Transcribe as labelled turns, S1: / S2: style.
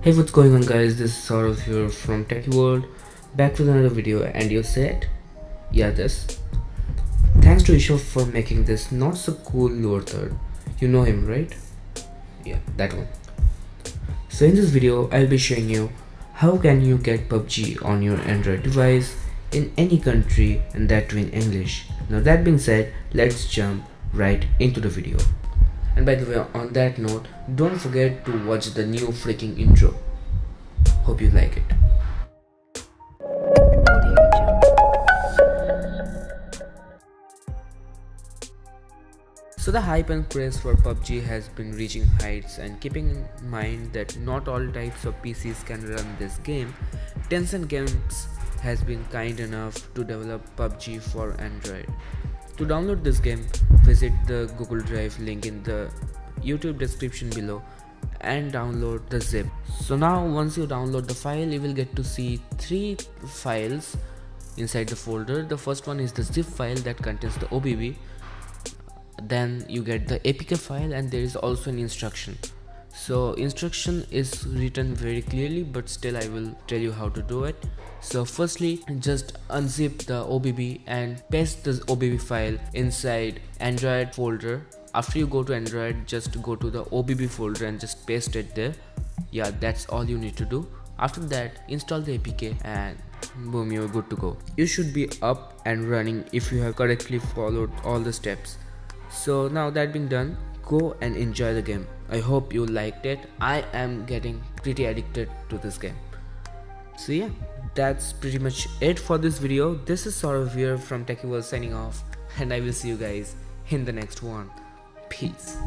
S1: Hey, what's going on guys, this is Saurav here from Techie World, back with another video. And you said, yeah, this. Thanks to Rishav for making this not so cool lower third. You know him, right? Yeah, that one. So in this video, I'll be showing you how can you get PUBG on your Android device in any country, and that too in English. Now that being said, let's jump right into the video. And by the way, on that note, don't forget to watch the new freaking intro. Hope you like it. So the hype and craze for PUBG has been reaching heights, and keeping in mind that not all types of PCs can run this game, Tencent Games has been kind enough to develop PUBG for Android. To download this game, visit the Google Drive link in the YouTube description below and download the zip. So now once you download the file, you will get to see 3 files inside the folder. The first one is the zip file that contains the OBB. Then you get the APK file, and there is also an instruction. So instruction is written very clearly, but still I will tell you how to do it. So firstly, just unzip the OBB and paste the OBB file inside Android folder. After you go to Android, just go to the OBB folder and just paste it there. Yeah, that's all you need to do. After that, install the APK and boom, you're good to go. You should be up and running if you have correctly followed all the steps. So now that being done, go and enjoy the game. I hope you liked it. I am getting pretty addicted to this game. So yeah, that's pretty much it for this video. This is Saurav here from Techie World signing off, and I will see you guys in the next one. Peace.